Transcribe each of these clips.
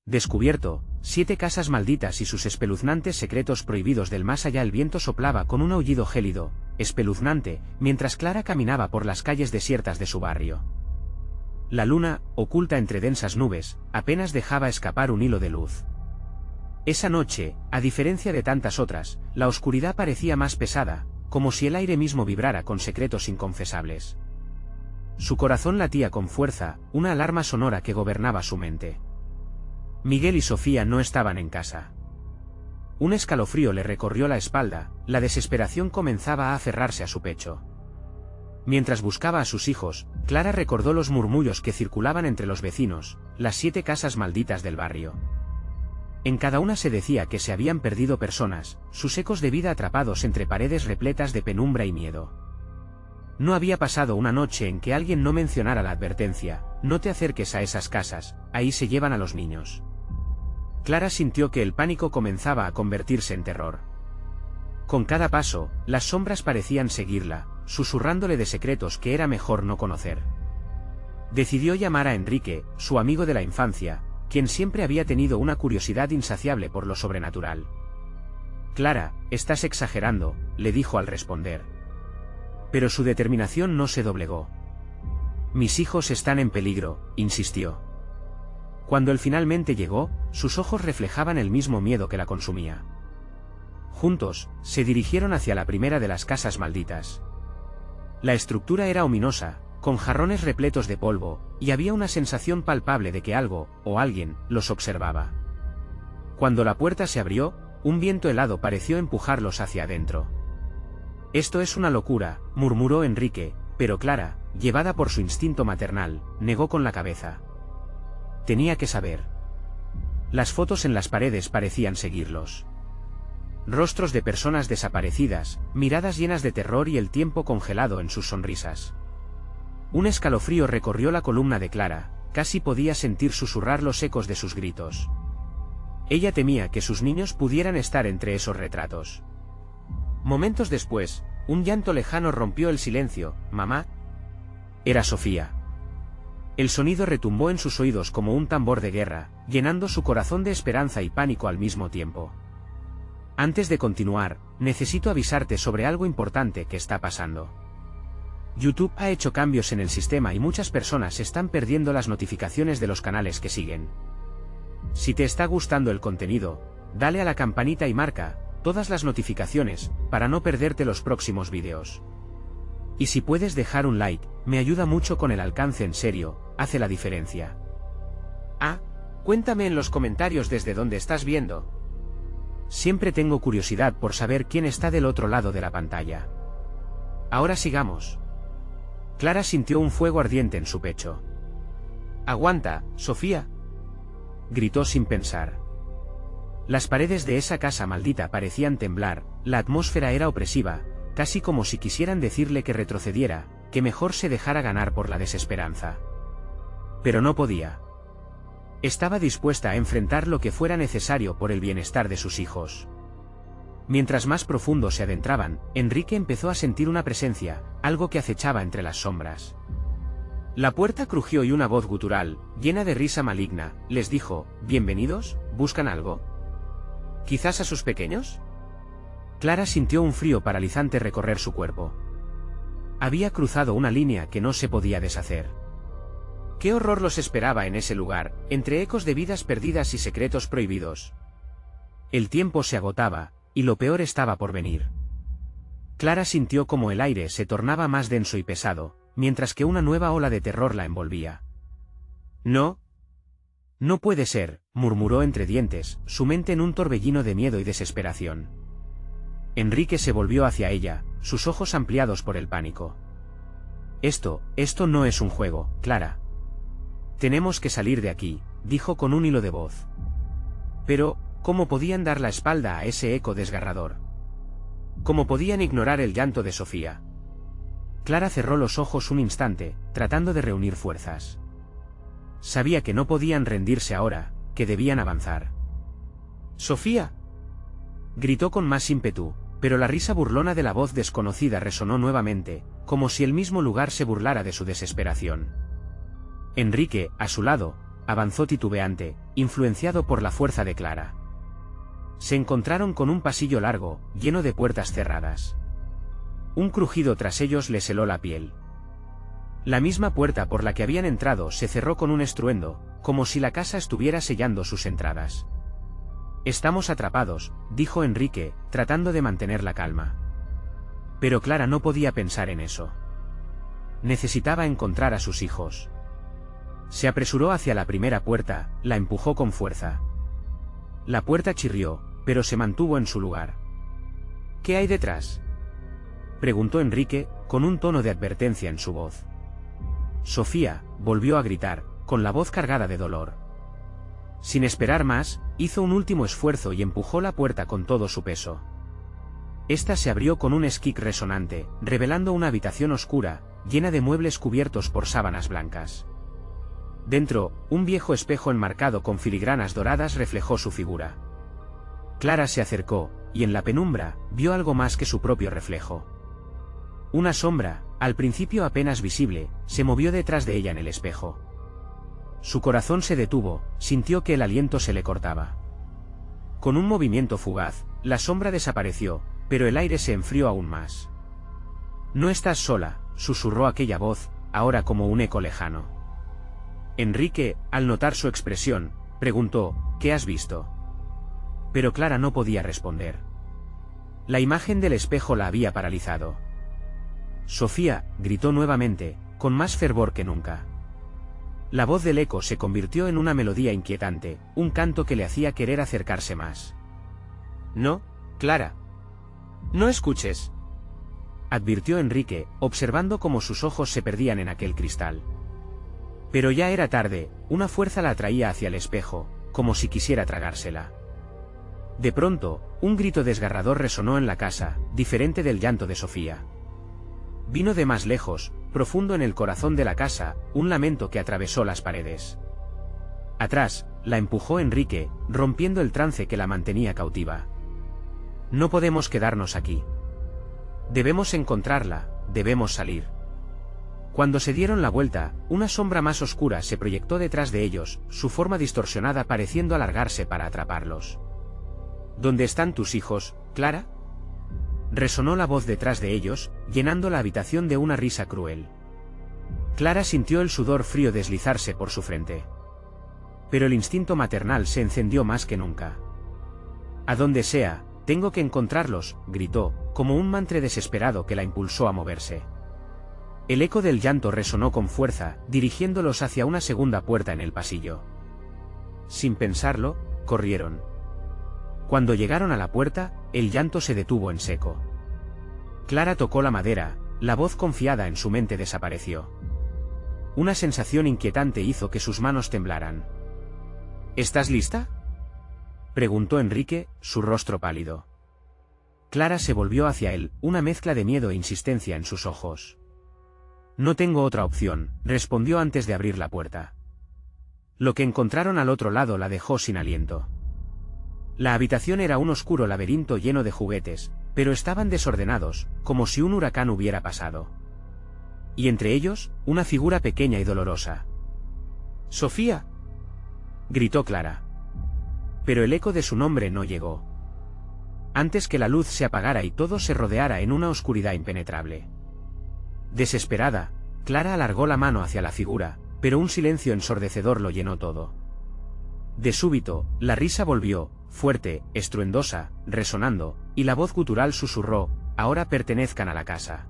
Descubierto, 7 casas malditas y sus espeluznantes secretos prohibidos del más allá. El viento soplaba con un aullido gélido, espeluznante, mientras Clara caminaba por las calles desiertas de su barrio. La luna, oculta entre densas nubes, apenas dejaba escapar un hilo de luz. Esa noche, a diferencia de tantas otras, la oscuridad parecía más pesada, como si el aire mismo vibrara con secretos inconfesables. Su corazón latía con fuerza, una alarma sonora que gobernaba su mente. Miguel y Sofía no estaban en casa. Un escalofrío le recorrió la espalda, la desesperación comenzaba a aferrarse a su pecho. Mientras buscaba a sus hijos, Clara recordó los murmullos que circulaban entre los vecinos, las 7 casas malditas del barrio. En cada una se decía que se habían perdido personas, sus ecos de vida atrapados entre paredes repletas de penumbra y miedo. No había pasado una noche en que alguien no mencionara la advertencia: no te acerques a esas casas, ahí se llevan a los niños. Clara sintió que el pánico comenzaba a convertirse en terror. Con cada paso, las sombras parecían seguirla, susurrándole de secretos que era mejor no conocer. Decidió llamar a Enrique, su amigo de la infancia, quien siempre había tenido una curiosidad insaciable por lo sobrenatural. Clara, estás exagerando, le dijo al responder. Pero su determinación no se doblegó. Mis hijos están en peligro, insistió. Cuando él finalmente llegó, sus ojos reflejaban el mismo miedo que la consumía. Juntos, se dirigieron hacia la primera de las casas malditas. La estructura era ominosa, con jarrones repletos de polvo, y había una sensación palpable de que algo, o alguien, los observaba. Cuando la puerta se abrió, un viento helado pareció empujarlos hacia adentro. Esto es una locura, murmuró Enrique, pero Clara, llevada por su instinto maternal, negó con la cabeza. Tenía que saber. Las fotos en las paredes parecían seguirlos. Rostros de personas desaparecidas, miradas llenas de terror y el tiempo congelado en sus sonrisas. Un escalofrío recorrió la columna de Clara, casi podía sentir susurrar los ecos de sus gritos. Ella temía que sus niños pudieran estar entre esos retratos. Momentos después, un llanto lejano rompió el silencio. «Mamá». Era Sofía. El sonido retumbó en sus oídos como un tambor de guerra, llenando su corazón de esperanza y pánico al mismo tiempo. Antes de continuar, necesito avisarte sobre algo importante que está pasando. YouTube ha hecho cambios en el sistema y muchas personas están perdiendo las notificaciones de los canales que siguen. Si te está gustando el contenido, dale a la campanita y marca todas las notificaciones, para no perderte los próximos vídeos. Y si puedes dejar un like, me ayuda mucho con el alcance, en serio, hace la diferencia. Cuéntame en los comentarios desde dónde estás viendo. Siempre tengo curiosidad por saber quién está del otro lado de la pantalla. Ahora sigamos. Clara sintió un fuego ardiente en su pecho. «Aguanta, Sofía», gritó sin pensar. Las paredes de esa casa maldita parecían temblar, la atmósfera era opresiva, casi como si quisieran decirle que retrocediera, que mejor se dejara ganar por la desesperanza. Pero no podía. Estaba dispuesta a enfrentar lo que fuera necesario por el bienestar de sus hijos. Mientras más profundo se adentraban, Enrique empezó a sentir una presencia, algo que acechaba entre las sombras. La puerta crujió y una voz gutural, llena de risa maligna, les dijo: «¿Bienvenidos? ¿Buscan algo? ¿Quizás a sus pequeños?». Clara sintió un frío paralizante recorrer su cuerpo. Había cruzado una línea que no se podía deshacer. ¿Qué horror los esperaba en ese lugar, entre ecos de vidas perdidas y secretos prohibidos? El tiempo se agotaba, y lo peor estaba por venir. Clara sintió como el aire se tornaba más denso y pesado, mientras que una nueva ola de terror la envolvía. «No. No puede ser», murmuró entre dientes, su mente en un torbellino de miedo y desesperación. Enrique se volvió hacia ella, sus ojos ampliados por el pánico. Esto no es un juego, Clara. Tenemos que salir de aquí», dijo con un hilo de voz. Pero, ¿cómo podían dar la espalda a ese eco desgarrador? ¿Cómo podían ignorar el llanto de Sofía? Clara cerró los ojos un instante, tratando de reunir fuerzas. Sabía que no podían rendirse ahora, que debían avanzar. «¡Sofía!», gritó con más ímpetu, pero la risa burlona de la voz desconocida resonó nuevamente, como si el mismo lugar se burlara de su desesperación. Enrique, a su lado, avanzó titubeante, influenciado por la fuerza de Clara. Se encontraron con un pasillo largo, lleno de puertas cerradas. Un crujido tras ellos les heló la piel. La misma puerta por la que habían entrado se cerró con un estruendo, como si la casa estuviera sellando sus entradas. «Estamos atrapados», dijo Enrique, tratando de mantener la calma. Pero Clara no podía pensar en eso. Necesitaba encontrar a sus hijos. Se apresuró hacia la primera puerta, la empujó con fuerza. La puerta chirrió, pero se mantuvo en su lugar. «¿Qué hay detrás?», preguntó Enrique, con un tono de advertencia en su voz. Sofía volvió a gritar, con la voz cargada de dolor. Sin esperar más, hizo un último esfuerzo y empujó la puerta con todo su peso. Esta se abrió con un esquic resonante, revelando una habitación oscura, llena de muebles cubiertos por sábanas blancas. Dentro, un viejo espejo enmarcado con filigranas doradas reflejó su figura. Clara se acercó, y en la penumbra, vio algo más que su propio reflejo. Una sombra, al principio apenas visible, se movió detrás de ella en el espejo. Su corazón se detuvo, sintió que el aliento se le cortaba. Con un movimiento fugaz, la sombra desapareció, pero el aire se enfrió aún más. «No estás sola», susurró aquella voz, ahora como un eco lejano. Enrique, al notar su expresión, preguntó: «¿Qué has visto?». Pero Clara no podía responder. La imagen del espejo la había paralizado. «Sofía», gritó nuevamente, con más fervor que nunca. La voz del eco se convirtió en una melodía inquietante, un canto que le hacía querer acercarse más. «No, Clara. No escuches», advirtió Enrique, observando cómo sus ojos se perdían en aquel cristal. Pero ya era tarde, una fuerza la atraía hacia el espejo, como si quisiera tragársela. De pronto, un grito desgarrador resonó en la casa, diferente del llanto de Sofía. Vino de más lejos, profundo en el corazón de la casa, un lamento que atravesó las paredes. Atrás, la empujó Enrique, rompiendo el trance que la mantenía cautiva. «No podemos quedarnos aquí. Debemos encontrarla, debemos salir». Cuando se dieron la vuelta, una sombra más oscura se proyectó detrás de ellos, su forma distorsionada pareciendo alargarse para atraparlos. «¿Dónde están tus hijos, Clara?», resonó la voz detrás de ellos, llenando la habitación de una risa cruel. Clara sintió el sudor frío deslizarse por su frente. Pero el instinto maternal se encendió más que nunca. «A donde sea, tengo que encontrarlos», gritó, como un mantre desesperado que la impulsó a moverse. El eco del llanto resonó con fuerza, dirigiéndolos hacia una segunda puerta en el pasillo. Sin pensarlo, corrieron. Cuando llegaron a la puerta, el llanto se detuvo en seco. Clara tocó la madera, la voz confiada en su mente desapareció. Una sensación inquietante hizo que sus manos temblaran. «¿Estás lista?», preguntó Enrique, su rostro pálido. Clara se volvió hacia él, una mezcla de miedo e insistencia en sus ojos. «No tengo otra opción», respondió antes de abrir la puerta. Lo que encontraron al otro lado la dejó sin aliento. La habitación era un oscuro laberinto lleno de juguetes, pero estaban desordenados, como si un huracán hubiera pasado. Y entre ellos, una figura pequeña y dolorosa. «¡Sofía!», gritó Clara. Pero el eco de su nombre no llegó. Antes que la luz se apagara y todo se rodeara en una oscuridad impenetrable. Desesperada, Clara alargó la mano hacia la figura, pero un silencio ensordecedor lo llenó todo. De súbito, la risa volvió, fuerte, estruendosa, resonando, y la voz gutural susurró: «Ahora pertenezcan a la casa».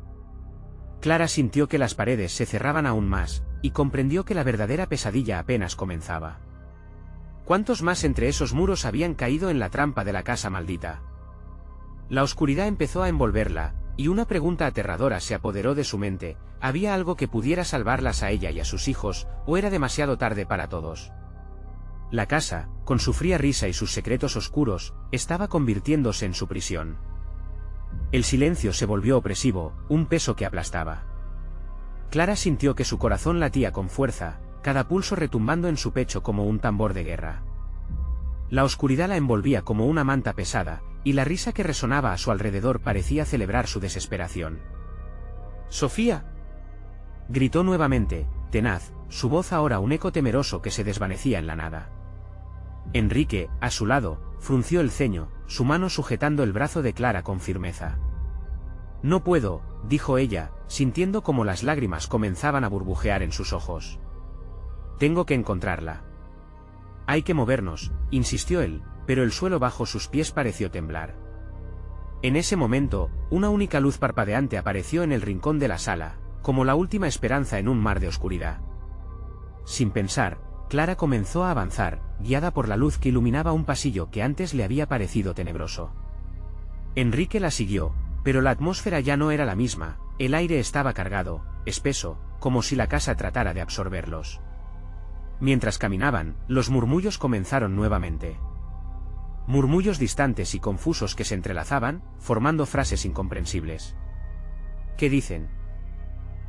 Clara sintió que las paredes se cerraban aún más, y comprendió que la verdadera pesadilla apenas comenzaba. ¿Cuántos más entre esos muros habían caído en la trampa de la casa maldita? La oscuridad empezó a envolverla, y una pregunta aterradora se apoderó de su mente: ¿había algo que pudiera salvarlas a ella y a sus hijos, o era demasiado tarde para todos? La casa, con su fría risa y sus secretos oscuros, estaba convirtiéndose en su prisión. El silencio se volvió opresivo, un peso que aplastaba. Clara sintió que su corazón latía con fuerza, cada pulso retumbando en su pecho como un tambor de guerra. La oscuridad la envolvía como una manta pesada, y la risa que resonaba a su alrededor parecía celebrar su desesperación. «¡Sofía!», gritó nuevamente, tenaz, su voz ahora un eco temeroso que se desvanecía en la nada. Enrique, a su lado, frunció el ceño, su mano sujetando el brazo de Clara con firmeza. No puedo, dijo ella, sintiendo como las lágrimas comenzaban a burbujear en sus ojos. Tengo que encontrarla. Hay que movernos, insistió él, pero el suelo bajo sus pies pareció temblar. En ese momento, una única luz parpadeante apareció en el rincón de la sala, como la última esperanza en un mar de oscuridad. Sin pensar, Clara comenzó a avanzar, guiada por la luz que iluminaba un pasillo que antes le había parecido tenebroso. Enrique la siguió, pero la atmósfera ya no era la misma, el aire estaba cargado, espeso, como si la casa tratara de absorberlos. Mientras caminaban, los murmullos comenzaron nuevamente. Murmullos distantes y confusos que se entrelazaban, formando frases incomprensibles. ¿Qué dicen?,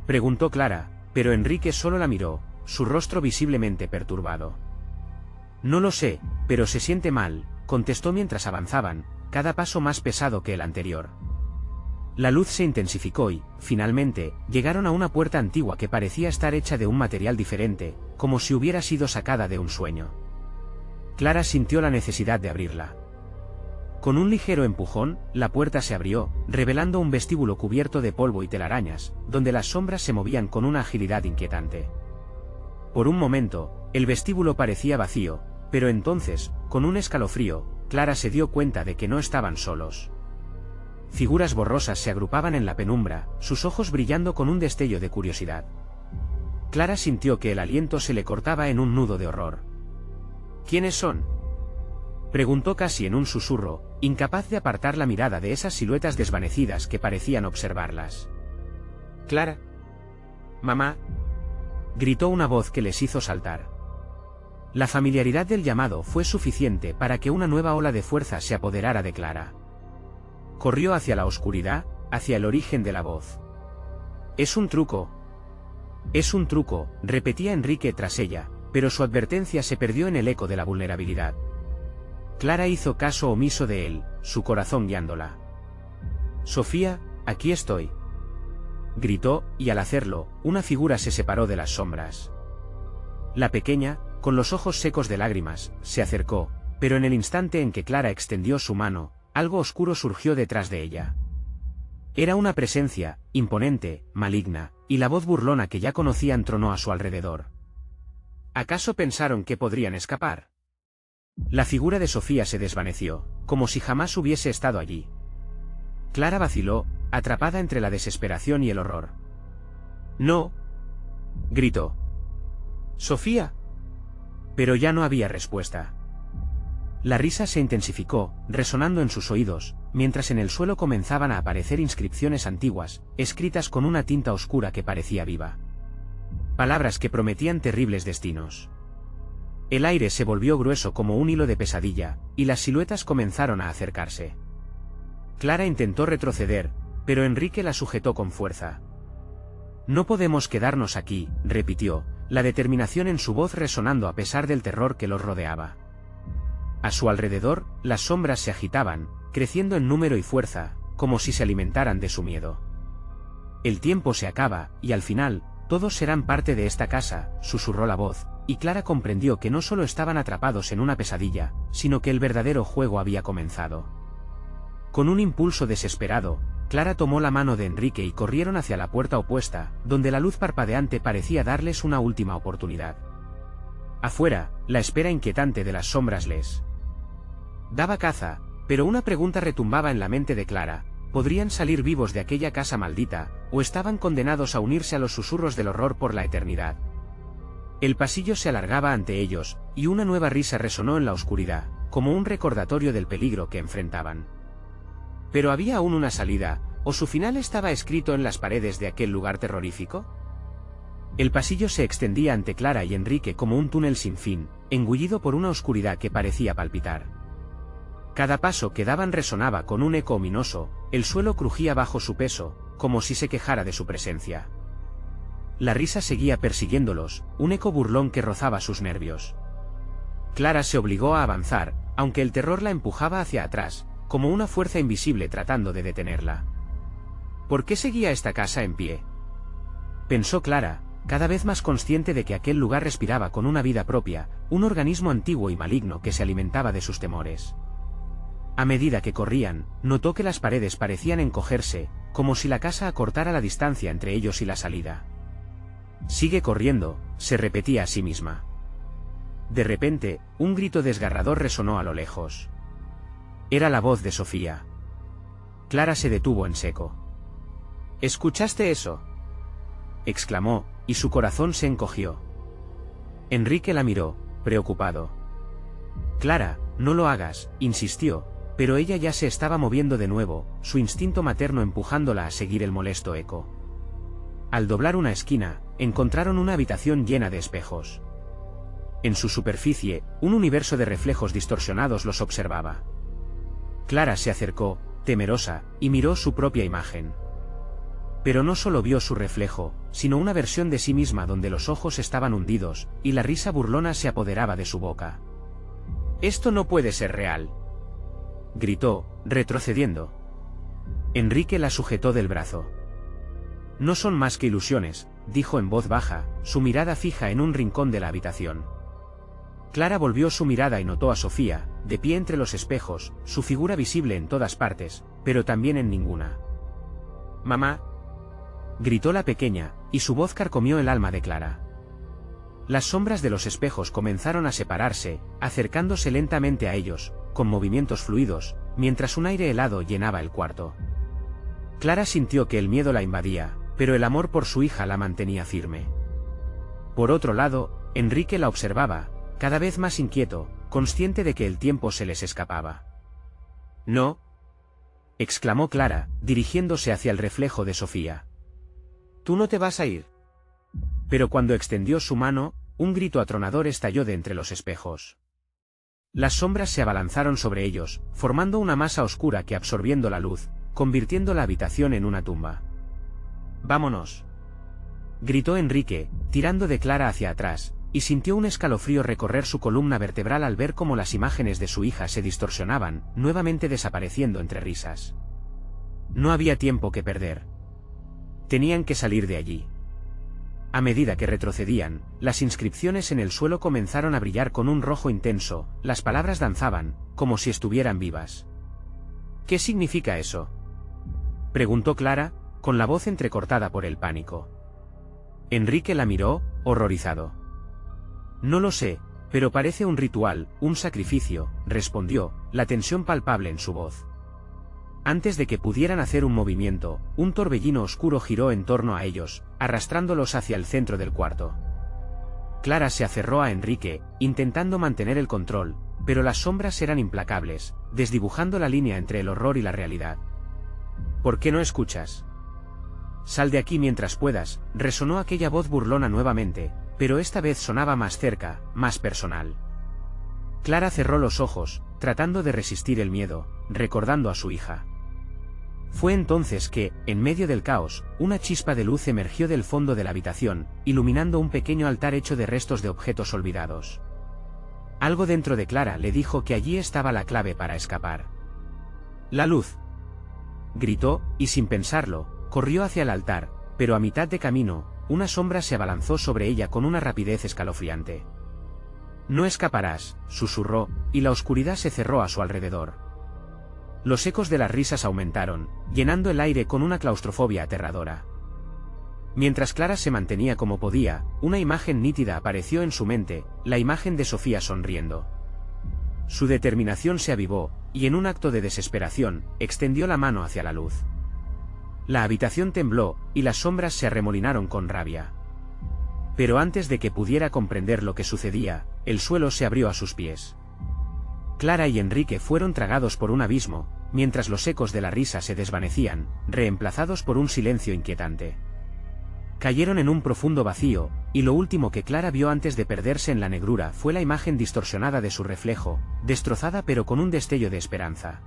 preguntó Clara, pero Enrique solo la miró, su rostro visiblemente perturbado. No lo sé, pero se siente mal, contestó mientras avanzaban, cada paso más pesado que el anterior. La luz se intensificó y, finalmente, llegaron a una puerta antigua que parecía estar hecha de un material diferente, como si hubiera sido sacada de un sueño. Clara sintió la necesidad de abrirla. Con un ligero empujón, la puerta se abrió, revelando un vestíbulo cubierto de polvo y telarañas, donde las sombras se movían con una agilidad inquietante. Por un momento, el vestíbulo parecía vacío, pero entonces, con un escalofrío, Clara se dio cuenta de que no estaban solos. Figuras borrosas se agrupaban en la penumbra, sus ojos brillando con un destello de curiosidad. Clara sintió que el aliento se le cortaba en un nudo de horror. ¿Quiénes son?, preguntó casi en un susurro, incapaz de apartar la mirada de esas siluetas desvanecidas que parecían observarlas. «Clara. Mamá», gritó una voz que les hizo saltar. La familiaridad del llamado fue suficiente para que una nueva ola de fuerza se apoderara de Clara. Corrió hacia la oscuridad, hacia el origen de la voz. «Es un truco. Es un truco», repetía Enrique tras ella, pero su advertencia se perdió en el eco de la vulnerabilidad. Clara hizo caso omiso de él, su corazón guiándola. «Sofía, aquí estoy», gritó, y al hacerlo, una figura se separó de las sombras. La pequeña, con los ojos secos de lágrimas, se acercó, pero en el instante en que Clara extendió su mano, algo oscuro surgió detrás de ella. Era una presencia, imponente, maligna, y la voz burlona que ya conocían tronó a su alrededor. ¿Acaso pensaron que podrían escapar? La figura de Sofía se desvaneció, como si jamás hubiese estado allí. Clara vaciló, atrapada entre la desesperación y el horror. «No», gritó. «Sofía». Pero ya no había respuesta. La risa se intensificó, resonando en sus oídos, mientras en el suelo comenzaban a aparecer inscripciones antiguas, escritas con una tinta oscura que parecía viva. Palabras que prometían terribles destinos. El aire se volvió grueso como un hilo de pesadilla, y las siluetas comenzaron a acercarse. Clara intentó retroceder, pero Enrique la sujetó con fuerza. «No podemos quedarnos aquí», repitió, la determinación en su voz resonando a pesar del terror que los rodeaba. A su alrededor, las sombras se agitaban, creciendo en número y fuerza, como si se alimentaran de su miedo. «El tiempo se acaba, y al final, todos serán parte de esta casa», susurró la voz, y Clara comprendió que no solo estaban atrapados en una pesadilla, sino que el verdadero juego había comenzado. Con un impulso desesperado, Clara tomó la mano de Enrique y corrieron hacia la puerta opuesta, donde la luz parpadeante parecía darles una última oportunidad. Afuera, la espera inquietante de las sombras les daba caza, pero una pregunta retumbaba en la mente de Clara: ¿podrían salir vivos de aquella casa maldita, o estaban condenados a unirse a los susurros del horror por la eternidad? El pasillo se alargaba ante ellos, y una nueva risa resonó en la oscuridad, como un recordatorio del peligro que enfrentaban. ¿Pero había aún una salida, o su final estaba escrito en las paredes de aquel lugar terrorífico? El pasillo se extendía ante Clara y Enrique como un túnel sin fin, engullido por una oscuridad que parecía palpitar. Cada paso que daban resonaba con un eco ominoso, el suelo crujía bajo su peso, como si se quejara de su presencia. La risa seguía persiguiéndolos, un eco burlón que rozaba sus nervios. Clara se obligó a avanzar, aunque el terror la empujaba hacia atrás, como una fuerza invisible tratando de detenerla. ¿Por qué seguía esta casa en pie?, pensó Clara, cada vez más consciente de que aquel lugar respiraba con una vida propia, un organismo antiguo y maligno que se alimentaba de sus temores. A medida que corrían, notó que las paredes parecían encogerse, como si la casa acortara la distancia entre ellos y la salida. «Sigue corriendo», se repetía a sí misma. De repente, un grito desgarrador resonó a lo lejos. Era la voz de Sofía. Clara se detuvo en seco. «¿Escuchaste eso?», exclamó, y su corazón se encogió. Enrique la miró, preocupado. «Clara, no lo hagas», insistió, pero ella ya se estaba moviendo de nuevo, su instinto materno empujándola a seguir el molesto eco. Al doblar una esquina, encontraron una habitación llena de espejos. En su superficie, un universo de reflejos distorsionados los observaba. Clara se acercó, temerosa, y miró su propia imagen. Pero no solo vio su reflejo, sino una versión de sí misma donde los ojos estaban hundidos, y la risa burlona se apoderaba de su boca. «Esto no puede ser real», gritó, retrocediendo. Enrique la sujetó del brazo. «No son más que ilusiones», dijo en voz baja, su mirada fija en un rincón de la habitación. Clara volvió su mirada y notó a Sofía, de pie entre los espejos, su figura visible en todas partes, pero también en ninguna. «Mamá», gritó la pequeña, y su voz carcomió el alma de Clara. Las sombras de los espejos comenzaron a separarse, acercándose lentamente a ellos, con movimientos fluidos, mientras un aire helado llenaba el cuarto. Clara sintió que el miedo la invadía, pero el amor por su hija la mantenía firme. Por otro lado, Enrique la observaba, cada vez más inquieto, consciente de que el tiempo se les escapaba. «No», exclamó Clara, dirigiéndose hacia el reflejo de Sofía. «Tú no te vas a ir». Pero cuando extendió su mano, un grito atronador estalló de entre los espejos. Las sombras se abalanzaron sobre ellos, formando una masa oscura que absorbiendo la luz, convirtiendo la habitación en una tumba. «Vámonos», gritó Enrique, tirando de Clara hacia atrás, y sintió un escalofrío recorrer su columna vertebral al ver cómo las imágenes de su hija se distorsionaban, nuevamente desapareciendo entre risas. No había tiempo que perder. Tenían que salir de allí. A medida que retrocedían, las inscripciones en el suelo comenzaron a brillar con un rojo intenso, las palabras danzaban, como si estuvieran vivas. «¿Qué significa eso?», preguntó Clara, con la voz entrecortada por el pánico. Enrique la miró, horrorizado. «No lo sé, pero parece un ritual, un sacrificio», respondió, la tensión palpable en su voz. Antes de que pudieran hacer un movimiento, un torbellino oscuro giró en torno a ellos, arrastrándolos hacia el centro del cuarto. Clara se aferró a Enrique, intentando mantener el control, pero las sombras eran implacables, desdibujando la línea entre el horror y la realidad. «¿Por qué no escuchas? Sal de aquí mientras puedas», resonó aquella voz burlona nuevamente, pero esta vez sonaba más cerca, más personal. Clara cerró los ojos, tratando de resistir el miedo, recordando a su hija. Fue entonces que, en medio del caos, una chispa de luz emergió del fondo de la habitación, iluminando un pequeño altar hecho de restos de objetos olvidados. Algo dentro de Clara le dijo que allí estaba la clave para escapar. «¡La luz!», gritó, y sin pensarlo, corrió hacia el altar, pero a mitad de camino, una sombra se abalanzó sobre ella con una rapidez escalofriante. «No escaparás», susurró, y la oscuridad se cerró a su alrededor. Los ecos de las risas aumentaron, llenando el aire con una claustrofobia aterradora. Mientras Clara se mantenía como podía, una imagen nítida apareció en su mente, la imagen de Sofía sonriendo. Su determinación se avivó, y en un acto de desesperación, extendió la mano hacia la luz. La habitación tembló, y las sombras se arremolinaron con rabia. Pero antes de que pudiera comprender lo que sucedía, el suelo se abrió a sus pies. Clara y Enrique fueron tragados por un abismo, mientras los ecos de la risa se desvanecían, reemplazados por un silencio inquietante. Cayeron en un profundo vacío, y lo último que Clara vio antes de perderse en la negrura fue la imagen distorsionada de su reflejo, destrozada pero con un destello de esperanza.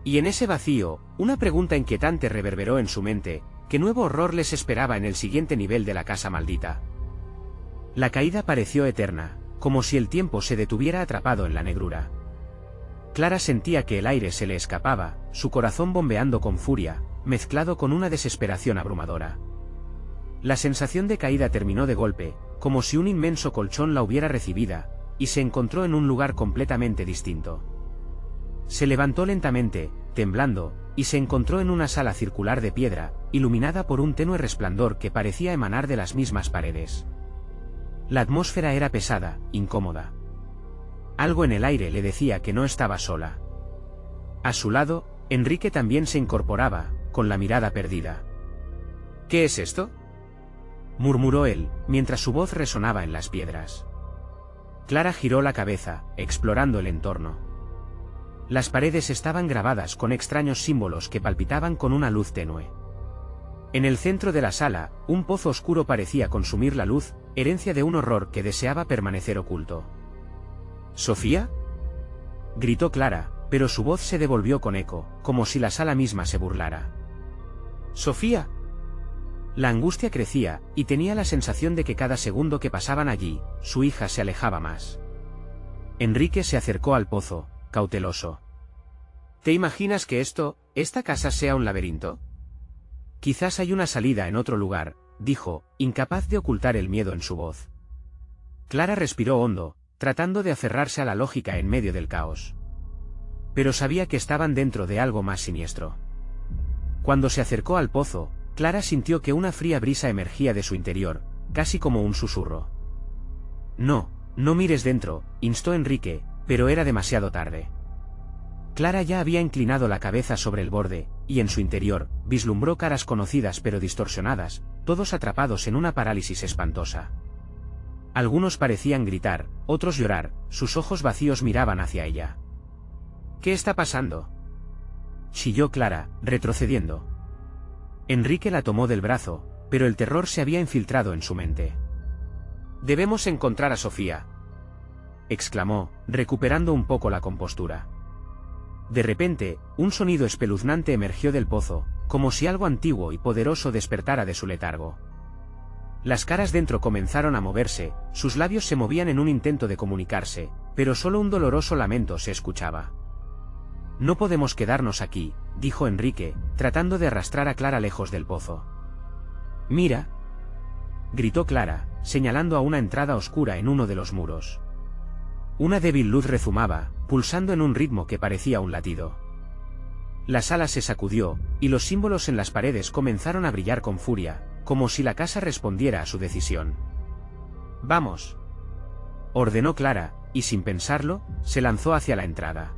Y en ese vacío, una pregunta inquietante reverberó en su mente: ¿qué nuevo horror les esperaba en el siguiente nivel de la casa maldita? La caída pareció eterna, como si el tiempo se detuviera atrapado en la negrura. Clara sentía que el aire se le escapaba, su corazón bombeando con furia, mezclado con una desesperación abrumadora. La sensación de caída terminó de golpe, como si un inmenso colchón la hubiera recibida, y se encontró en un lugar completamente distinto. Se levantó lentamente, temblando, y se encontró en una sala circular de piedra, iluminada por un tenue resplandor que parecía emanar de las mismas paredes. La atmósfera era pesada, incómoda. Algo en el aire le decía que no estaba sola. A su lado, Enrique también se incorporaba, con la mirada perdida. ¿Qué es esto?, murmuró él, mientras su voz resonaba en las piedras. Clara giró la cabeza, explorando el entorno. Las paredes estaban grabadas con extraños símbolos que palpitaban con una luz tenue. En el centro de la sala, un pozo oscuro parecía consumir la luz, herencia de un horror que deseaba permanecer oculto. ¿Sofía?, gritó Clara, pero su voz se devolvió con eco, como si la sala misma se burlara. ¿Sofía? La angustia crecía, y tenía la sensación de que cada segundo que pasaban allí, su hija se alejaba más. Enrique se acercó al pozo, cauteloso. ¿Te imaginas que esta casa sea un laberinto? Quizás hay una salida en otro lugar, dijo, incapaz de ocultar el miedo en su voz. Clara respiró hondo, tratando de aferrarse a la lógica en medio del caos. Pero sabía que estaban dentro de algo más siniestro. Cuando se acercó al pozo, Clara sintió que una fría brisa emergía de su interior, casi como un susurro. No mires dentro, instó Enrique, pero era demasiado tarde. Clara ya había inclinado la cabeza sobre el borde, y en su interior, vislumbró caras conocidas pero distorsionadas, todos atrapados en una parálisis espantosa. Algunos parecían gritar, otros llorar, sus ojos vacíos miraban hacia ella. ¿Qué está pasando?, chilló Clara, retrocediendo. Enrique la tomó del brazo, pero el terror se había infiltrado en su mente. «Debemos encontrar a Sofía», exclamó, recuperando un poco la compostura. De repente, un sonido espeluznante emergió del pozo, como si algo antiguo y poderoso despertara de su letargo. Las caras dentro comenzaron a moverse, sus labios se movían en un intento de comunicarse, pero solo un doloroso lamento se escuchaba. «No podemos quedarnos aquí», dijo Enrique, tratando de arrastrar a Clara lejos del pozo. «Mira», gritó Clara, señalando a una entrada oscura en uno de los muros. Una débil luz rezumaba, pulsando en un ritmo que parecía un latido. La sala se sacudió, y los símbolos en las paredes comenzaron a brillar con furia, como si la casa respondiera a su decisión. «Vamos», ordenó Clara, y sin pensarlo, se lanzó hacia la entrada.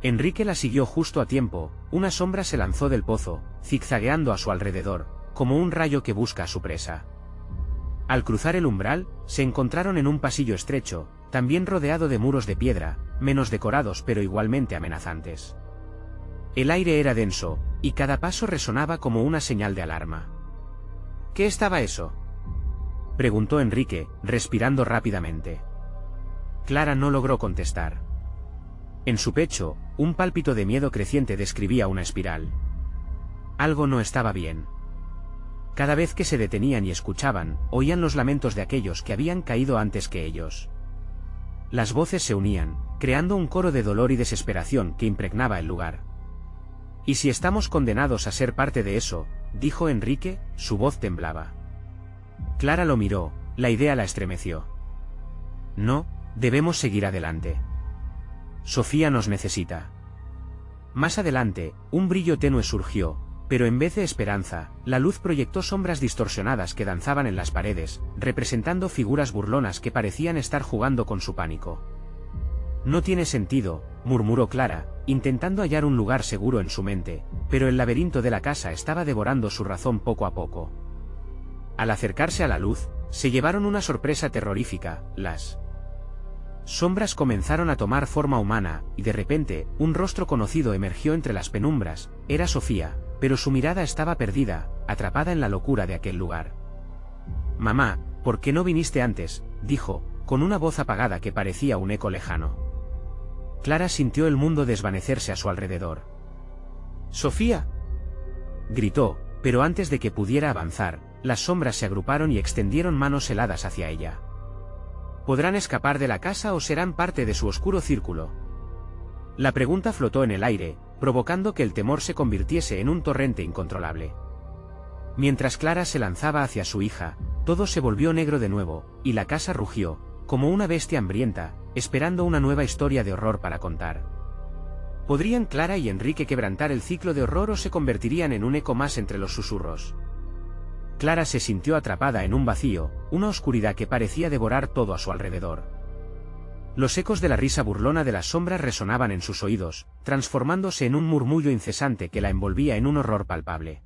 Enrique la siguió justo a tiempo, una sombra se lanzó del pozo, zigzagueando a su alrededor, como un rayo que busca a su presa. Al cruzar el umbral, se encontraron en un pasillo estrecho, también rodeado de muros de piedra, menos decorados pero igualmente amenazantes. El aire era denso, y cada paso resonaba como una señal de alarma. ¿Qué estaba eso?, preguntó Enrique, respirando rápidamente. Clara no logró contestar. En su pecho, un pálpito de miedo creciente describía una espiral. Algo no estaba bien. Cada vez que se detenían y escuchaban, oían los lamentos de aquellos que habían caído antes que ellos. Las voces se unían, creando un coro de dolor y desesperación que impregnaba el lugar. «¿Y si estamos condenados a ser parte de eso?», dijo Enrique, su voz temblaba. Clara lo miró, la idea la estremeció. «No, debemos seguir adelante. Sofía nos necesita». Más adelante, un brillo tenue surgió, pero en vez de esperanza, la luz proyectó sombras distorsionadas que danzaban en las paredes, representando figuras burlonas que parecían estar jugando con su pánico. «No tiene sentido», murmuró Clara, intentando hallar un lugar seguro en su mente, pero el laberinto de la casa estaba devorando su razón poco a poco. Al acercarse a la luz, se llevaron una sorpresa terrorífica, las sombras comenzaron a tomar forma humana, y de repente, un rostro conocido emergió entre las penumbras. Era Sofía, pero su mirada estaba perdida, atrapada en la locura de aquel lugar. «Mamá, ¿por qué no viniste antes?», dijo, con una voz apagada que parecía un eco lejano. Clara sintió el mundo desvanecerse a su alrededor. «¡Sofía!», gritó, pero antes de que pudiera avanzar, las sombras se agruparon y extendieron manos heladas hacia ella. ¿Podrán escapar de la casa o serán parte de su oscuro círculo? La pregunta flotó en el aire, provocando que el temor se convirtiese en un torrente incontrolable. Mientras Clara se lanzaba hacia su hija, todo se volvió negro de nuevo, y la casa rugió, como una bestia hambrienta, esperando una nueva historia de horror para contar. ¿Podrían Clara y Enrique quebrantar el ciclo de horror o se convertirían en un eco más entre los susurros? Clara se sintió atrapada en un vacío, una oscuridad que parecía devorar todo a su alrededor. Los ecos de la risa burlona de las sombras resonaban en sus oídos, transformándose en un murmullo incesante que la envolvía en un horror palpable.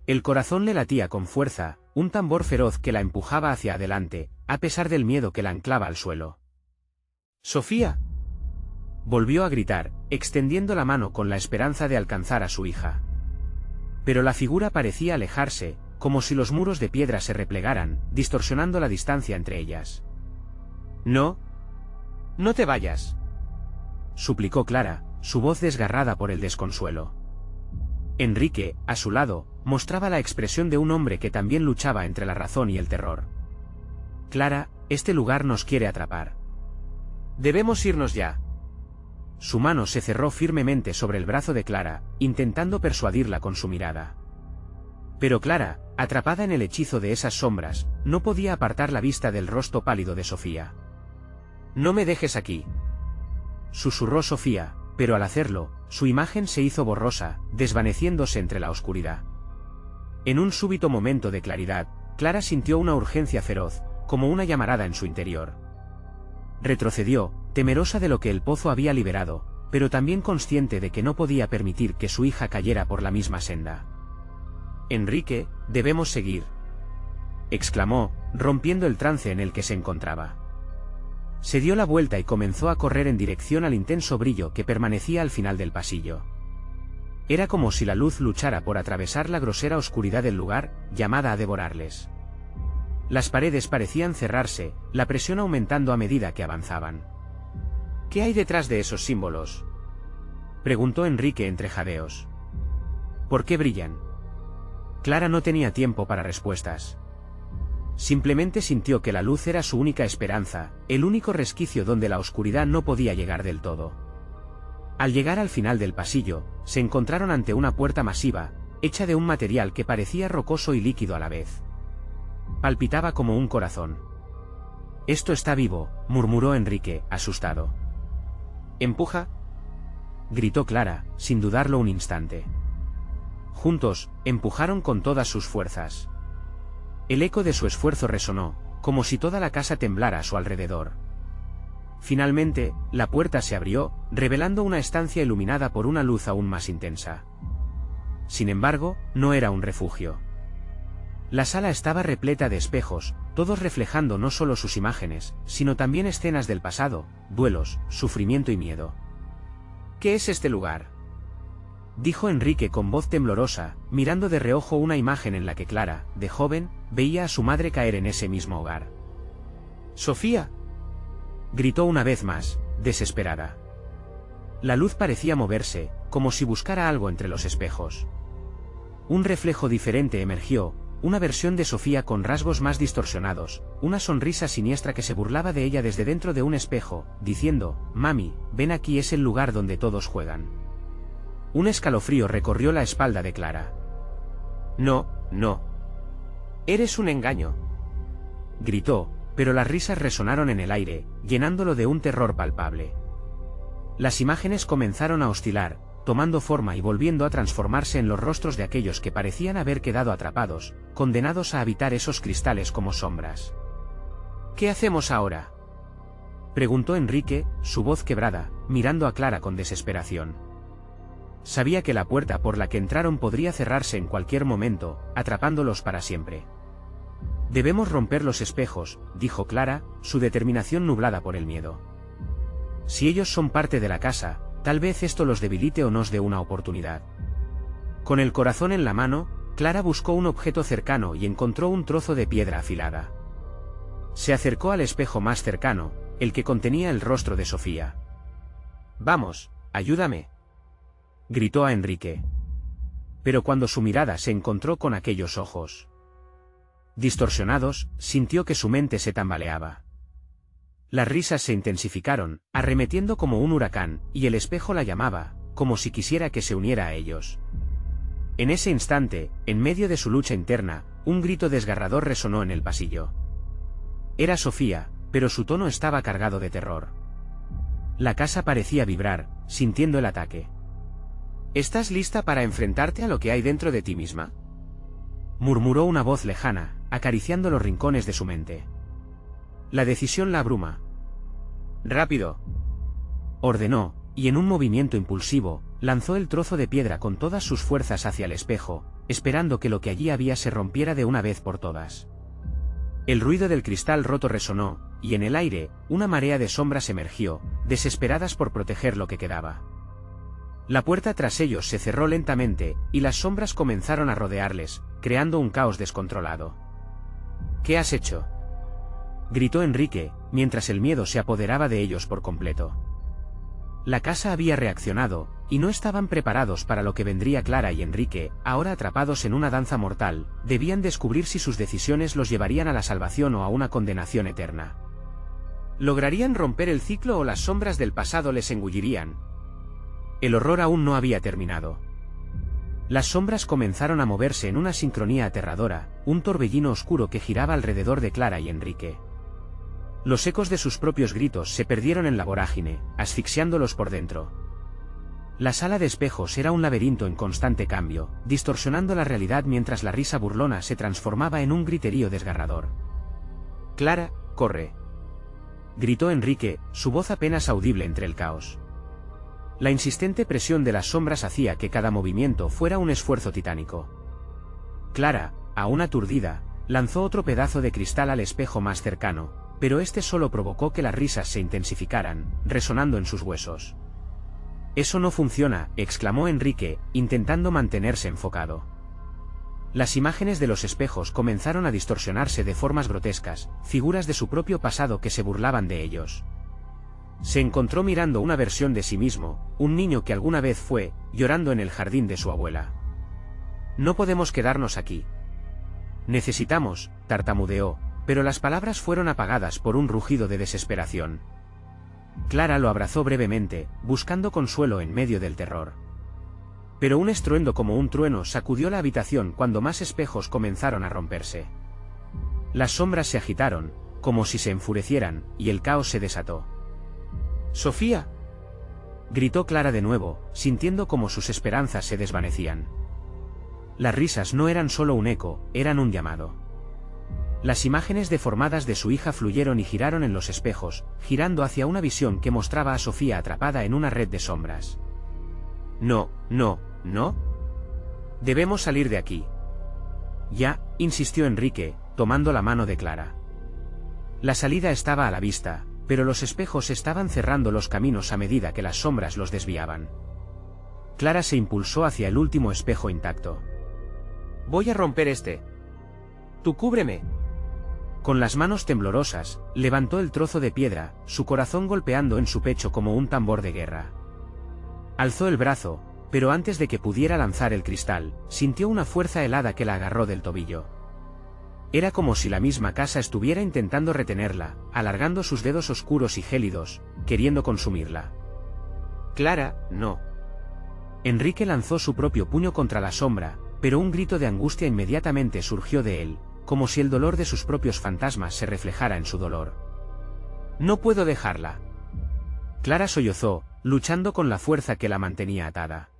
El corazón le latía con fuerza, un tambor feroz que la empujaba hacia adelante, a pesar del miedo que la anclaba al suelo. ¡Sofía!, volvió a gritar, extendiendo la mano con la esperanza de alcanzar a su hija. Pero la figura parecía alejarse, como si los muros de piedra se replegaran, distorsionando la distancia entre ellas. «No. No te vayas», suplicó Clara, su voz desgarrada por el desconsuelo. Enrique, a su lado, mostraba la expresión de un hombre que también luchaba entre la razón y el terror. «Clara, este lugar nos quiere atrapar. Debemos irnos ya». Su mano se cerró firmemente sobre el brazo de Clara, intentando persuadirla con su mirada. Pero Clara, atrapada en el hechizo de esas sombras, no podía apartar la vista del rostro pálido de Sofía. «No me dejes aquí», susurró Sofía, pero al hacerlo, su imagen se hizo borrosa, desvaneciéndose entre la oscuridad. En un súbito momento de claridad, Clara sintió una urgencia feroz, como una llamarada en su interior. Retrocedió, temerosa de lo que el pozo había liberado, pero también consciente de que no podía permitir que su hija cayera por la misma senda. «Enrique, debemos seguir», exclamó, rompiendo el trance en el que se encontraba. Se dio la vuelta y comenzó a correr en dirección al intenso brillo que permanecía al final del pasillo. Era como si la luz luchara por atravesar la grosera oscuridad del lugar, llamada a devorarles. Las paredes parecían cerrarse, la presión aumentando a medida que avanzaban. «¿Qué hay detrás de esos símbolos?», preguntó Enrique entre jadeos. «¿Por qué brillan?». Clara no tenía tiempo para respuestas. Simplemente sintió que la luz era su única esperanza, el único resquicio donde la oscuridad no podía llegar del todo. Al llegar al final del pasillo, se encontraron ante una puerta masiva, hecha de un material que parecía rocoso y líquido a la vez. Palpitaba como un corazón. «Esto está vivo», murmuró Enrique, asustado. «Empuja», gritó Clara, sin dudarlo un instante. Juntos, empujaron con todas sus fuerzas. El eco de su esfuerzo resonó, como si toda la casa temblara a su alrededor. Finalmente, la puerta se abrió, revelando una estancia iluminada por una luz aún más intensa. Sin embargo, no era un refugio. La sala estaba repleta de espejos, todos reflejando no solo sus imágenes, sino también escenas del pasado, duelos, sufrimiento y miedo. «¿Qué es este lugar?», dijo Enrique con voz temblorosa, mirando de reojo una imagen en la que Clara, de joven, veía a su madre caer en ese mismo hogar. «¡Sofía!», gritó una vez más, desesperada. La luz parecía moverse, como si buscara algo entre los espejos. Un reflejo diferente emergió, una versión de Sofía con rasgos más distorsionados, una sonrisa siniestra que se burlaba de ella desde dentro de un espejo, diciendo: «Mami, ven aquí, es el lugar donde todos juegan». Un escalofrío recorrió la espalda de Clara. «No, no. Eres un engaño», gritó, pero las risas resonaron en el aire, llenándolo de un terror palpable. Las imágenes comenzaron a oscilar, tomando forma y volviendo a transformarse en los rostros de aquellos que parecían haber quedado atrapados, condenados a habitar esos cristales como sombras. «¿Qué hacemos ahora?», preguntó Enrique, su voz quebrada, mirando a Clara con desesperación. Sabía que la puerta por la que entraron podría cerrarse en cualquier momento, atrapándolos para siempre. «Debemos romper los espejos», dijo Clara, su determinación nublada por el miedo. «Si ellos son parte de la casa, tal vez esto los debilite o nos dé una oportunidad». Con el corazón en la mano, Clara buscó un objeto cercano y encontró un trozo de piedra afilada. Se acercó al espejo más cercano, el que contenía el rostro de Sofía. «Vamos, ayúdame», gritó a Enrique. Pero cuando su mirada se encontró con aquellos ojos distorsionados, sintió que su mente se tambaleaba. Las risas se intensificaron, arremetiendo como un huracán, y el espejo la llamaba, como si quisiera que se uniera a ellos. En ese instante, en medio de su lucha interna, un grito desgarrador resonó en el pasillo. Era Sofía, pero su tono estaba cargado de terror. La casa parecía vibrar, sintiendo el ataque. ¿Estás lista para enfrentarte a lo que hay dentro de ti misma?, murmuró una voz lejana, acariciando los rincones de su mente. La decisión la abruma. Rápido, ordenó, y en un movimiento impulsivo, lanzó el trozo de piedra con todas sus fuerzas hacia el espejo, esperando que lo que allí había se rompiera de una vez por todas. El ruido del cristal roto resonó, y en el aire, una marea de sombras emergió, desesperadas por proteger lo que quedaba. La puerta tras ellos se cerró lentamente, y las sombras comenzaron a rodearles, creando un caos descontrolado. ¿Qué has hecho?, gritó Enrique, mientras el miedo se apoderaba de ellos por completo. La casa había reaccionado, y no estaban preparados para lo que vendría. Clara y Enrique, ahora atrapados en una danza mortal, debían descubrir si sus decisiones los llevarían a la salvación o a una condenación eterna. ¿Lograrían romper el ciclo o las sombras del pasado les engullirían? El horror aún no había terminado. Las sombras comenzaron a moverse en una sincronía aterradora, un torbellino oscuro que giraba alrededor de Clara y Enrique. Los ecos de sus propios gritos se perdieron en la vorágine, asfixiándolos por dentro. La sala de espejos era un laberinto en constante cambio, distorsionando la realidad mientras la risa burlona se transformaba en un griterío desgarrador. «Clara, corre», gritó Enrique, su voz apenas audible entre el caos. La insistente presión de las sombras hacía que cada movimiento fuera un esfuerzo titánico. Clara, aún aturdida, lanzó otro pedazo de cristal al espejo más cercano, pero este solo provocó que las risas se intensificaran, resonando en sus huesos. «Eso no funciona», exclamó Enrique, intentando mantenerse enfocado. Las imágenes de los espejos comenzaron a distorsionarse de formas grotescas, figuras de su propio pasado que se burlaban de ellos. Se encontró mirando una versión de sí mismo, un niño que alguna vez fue, llorando en el jardín de su abuela. «No podemos quedarnos aquí. Necesitamos», tartamudeó, pero las palabras fueron apagadas por un rugido de desesperación. Clara lo abrazó brevemente, buscando consuelo en medio del terror. Pero un estruendo como un trueno sacudió la habitación cuando más espejos comenzaron a romperse. Las sombras se agitaron, como si se enfurecieran, y el caos se desató. «¡Sofía!», gritó Clara de nuevo, sintiendo como sus esperanzas se desvanecían. Las risas no eran solo un eco, eran un llamado. Las imágenes deformadas de su hija fluyeron y giraron en los espejos, girando hacia una visión que mostraba a Sofía atrapada en una red de sombras. «No, no, no. Debemos salir de aquí». «Ya», insistió Enrique, tomando la mano de Clara. La salida estaba a la vista, pero los espejos estaban cerrando los caminos a medida que las sombras los desviaban. Clara se impulsó hacia el último espejo intacto. «Voy a romper este. Tú cúbreme». Con las manos temblorosas, levantó el trozo de piedra, su corazón golpeando en su pecho como un tambor de guerra. Alzó el brazo, pero antes de que pudiera lanzar el cristal, sintió una fuerza helada que la agarró del tobillo. Era como si la misma casa estuviera intentando retenerla, alargando sus dedos oscuros y gélidos, queriendo consumirla. «Clara, no». Enrique lanzó su propio puño contra la sombra, pero un grito de angustia inmediatamente surgió de él, como si el dolor de sus propios fantasmas se reflejara en su dolor. «No puedo dejarla». Clara sollozó, luchando con la fuerza que la mantenía atada.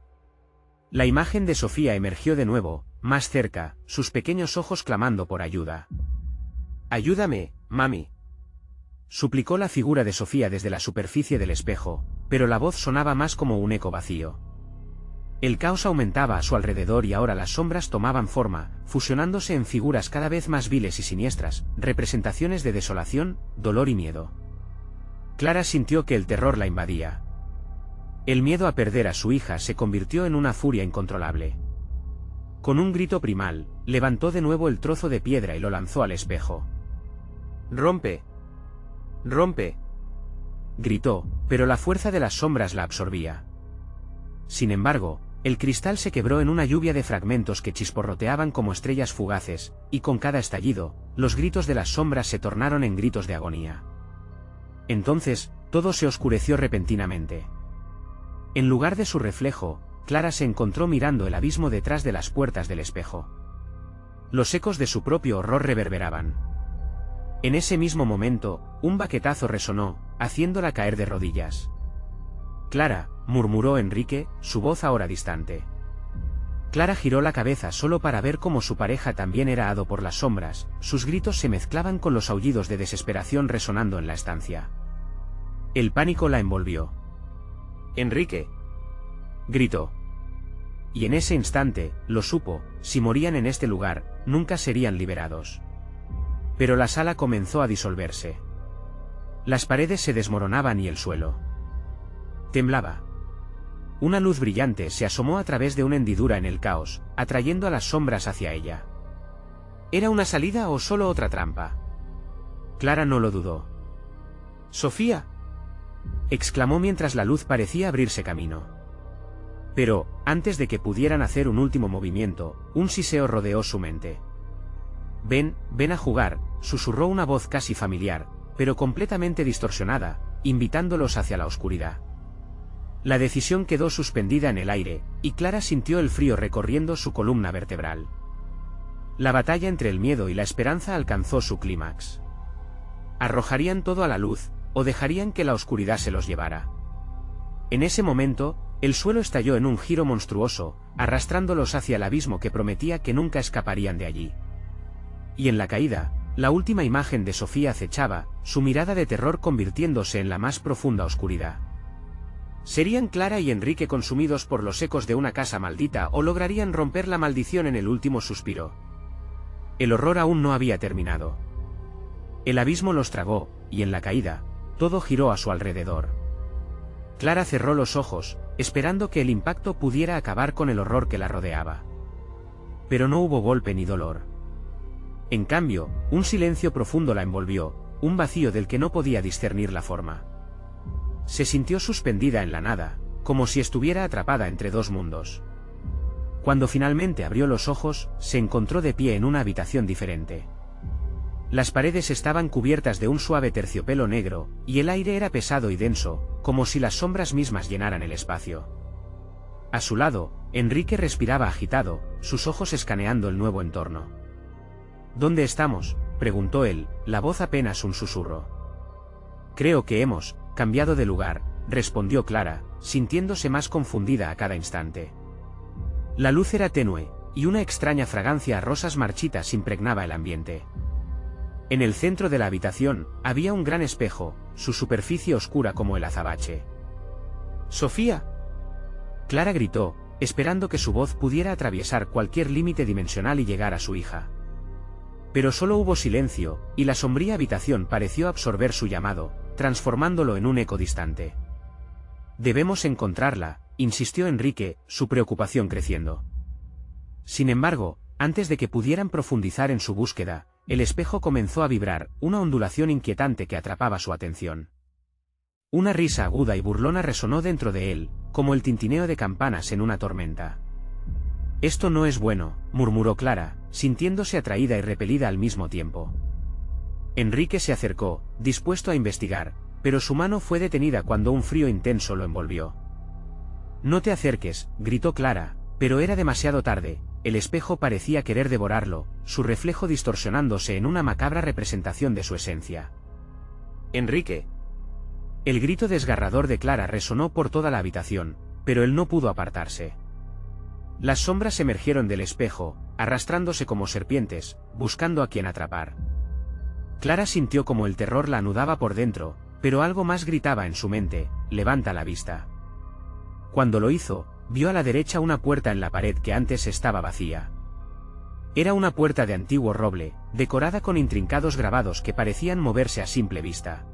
La imagen de Sofía emergió de nuevo, más cerca, sus pequeños ojos clamando por ayuda. «Ayúdame, mami», suplicó la figura de Sofía desde la superficie del espejo, pero la voz sonaba más como un eco vacío. El caos aumentaba a su alrededor y ahora las sombras tomaban forma, fusionándose en figuras cada vez más viles y siniestras, representaciones de desolación, dolor y miedo. Clara sintió que el terror la invadía. El miedo a perder a su hija se convirtió en una furia incontrolable. Con un grito primal, levantó de nuevo el trozo de piedra y lo lanzó al espejo. «Rompe. Rompe», gritó, pero la fuerza de las sombras la absorbía. Sin embargo, el cristal se quebró en una lluvia de fragmentos que chisporroteaban como estrellas fugaces, y con cada estallido, los gritos de las sombras se tornaron en gritos de agonía. Entonces, todo se oscureció repentinamente. En lugar de su reflejo, Clara se encontró mirando el abismo detrás de las puertas del espejo. Los ecos de su propio horror reverberaban. En ese mismo momento, un baquetazo resonó, haciéndola caer de rodillas. «Clara», murmuró Enrique, su voz ahora distante. Clara giró la cabeza solo para ver cómo su pareja también era hado por las sombras, sus gritos se mezclaban con los aullidos de desesperación resonando en la estancia. El pánico la envolvió. «Enrique», gritó. Y en ese instante, lo supo, si morían en este lugar, nunca serían liberados. Pero la sala comenzó a disolverse. Las paredes se desmoronaban y el suelo temblaba. Una luz brillante se asomó a través de una hendidura en el caos, atrayendo a las sombras hacia ella. ¿Era una salida o solo otra trampa? Clara no lo dudó. «¡Sofía!», exclamó mientras la luz parecía abrirse camino. Pero, antes de que pudieran hacer un último movimiento, un siseo rodeó su mente. «Ven, ven a jugar», susurró una voz casi familiar, pero completamente distorsionada, invitándolos hacia la oscuridad. La decisión quedó suspendida en el aire, y Clara sintió el frío recorriendo su columna vertebral. La batalla entre el miedo y la esperanza alcanzó su clímax. ¿Arrojarían todo a la luz, o dejarían que la oscuridad se los llevara? En ese momento, el suelo estalló en un giro monstruoso, arrastrándolos hacia el abismo que prometía que nunca escaparían de allí. Y en la caída, la última imagen de Sofía acechaba, su mirada de terror convirtiéndose en la más profunda oscuridad. ¿Serían Clara y Enrique consumidos por los ecos de una casa maldita o lograrían romper la maldición en el último suspiro? El horror aún no había terminado. El abismo los tragó, y en la caída, todo giró a su alrededor. Clara cerró los ojos, esperando que el impacto pudiera acabar con el horror que la rodeaba. Pero no hubo golpe ni dolor. En cambio, un silencio profundo la envolvió, un vacío del que no podía discernir la forma. Se sintió suspendida en la nada, como si estuviera atrapada entre dos mundos. Cuando finalmente abrió los ojos, se encontró de pie en una habitación diferente. Las paredes estaban cubiertas de un suave terciopelo negro, y el aire era pesado y denso, como si las sombras mismas llenaran el espacio. A su lado, Enrique respiraba agitado, sus ojos escaneando el nuevo entorno. «¿Dónde estamos?», preguntó él, la voz apenas un susurro. «Creo que hemos cambiado de lugar», respondió Clara, sintiéndose más confundida a cada instante. La luz era tenue, y una extraña fragancia a rosas marchitas impregnaba el ambiente. En el centro de la habitación, había un gran espejo, su superficie oscura como el azabache. «¡Sofía!», Clara gritó, esperando que su voz pudiera atravesar cualquier límite dimensional y llegar a su hija. Pero solo hubo silencio, y la sombría habitación pareció absorber su llamado, transformándolo en un eco distante. «Debemos encontrarla», insistió Enrique, su preocupación creciendo. Sin embargo, antes de que pudieran profundizar en su búsqueda, el espejo comenzó a vibrar, una ondulación inquietante que atrapaba su atención. Una risa aguda y burlona resonó dentro de él, como el tintineo de campanas en una tormenta. «Esto no es bueno», murmuró Clara, sintiéndose atraída y repelida al mismo tiempo. Enrique se acercó, dispuesto a investigar, pero su mano fue detenida cuando un frío intenso lo envolvió. «No te acerques», gritó Clara, pero era demasiado tarde, el espejo parecía querer devorarlo, su reflejo distorsionándose en una macabra representación de su esencia. «Enrique». El grito desgarrador de Clara resonó por toda la habitación, pero él no pudo apartarse. Las sombras emergieron del espejo, arrastrándose como serpientes, buscando a quien atrapar. Clara sintió como el terror la anudaba por dentro, pero algo más gritaba en su mente: «Levanta la vista». Cuando lo hizo, vio a la derecha una puerta en la pared que antes estaba vacía. Era una puerta de antiguo roble, decorada con intrincados grabados que parecían moverse a simple vista.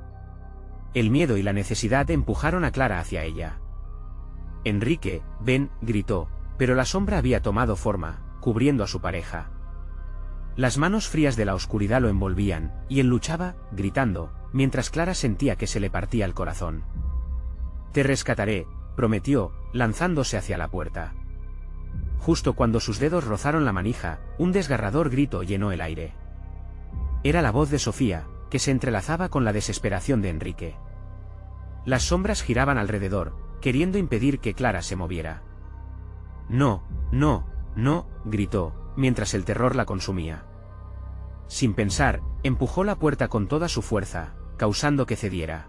El miedo y la necesidad empujaron a Clara hacia ella. «Enrique, ven», gritó, pero la sombra había tomado forma, cubriendo a su pareja. Las manos frías de la oscuridad lo envolvían, y él luchaba, gritando, mientras Clara sentía que se le partía el corazón. «Te rescataré», prometió, lanzándose hacia la puerta. Justo cuando sus dedos rozaron la manija, un desgarrador grito llenó el aire. Era la voz de Sofía, que se entrelazaba con la desesperación de Enrique. Las sombras giraban alrededor, queriendo impedir que Clara se moviera. No, no, no, gritó, mientras el terror la consumía. Sin pensar, empujó la puerta con toda su fuerza, causando que cediera.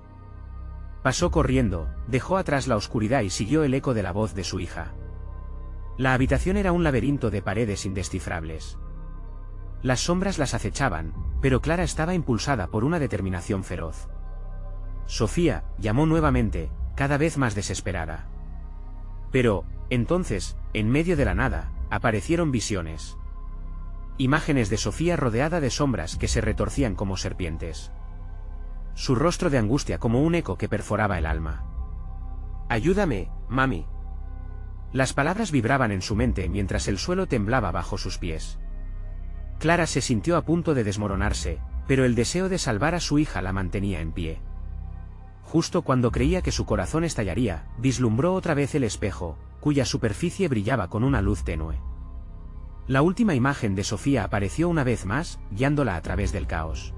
Pasó corriendo, dejó atrás la oscuridad y siguió el eco de la voz de su hija. La habitación era un laberinto de paredes indescifrables. Las sombras las acechaban, pero Clara estaba impulsada por una determinación feroz. Sofía, llamó nuevamente, cada vez más desesperada. Pero, entonces, en medio de la nada, aparecieron visiones. Imágenes de Sofía rodeada de sombras que se retorcían como serpientes. Su rostro de angustia como un eco que perforaba el alma. «Ayúdame, mami». Las palabras vibraban en su mente mientras el suelo temblaba bajo sus pies. Clara se sintió a punto de desmoronarse, pero el deseo de salvar a su hija la mantenía en pie. Justo cuando creía que su corazón estallaría, vislumbró otra vez el espejo, cuya superficie brillaba con una luz tenue. La última imagen de Sofía apareció una vez más, guiándola a través del caos.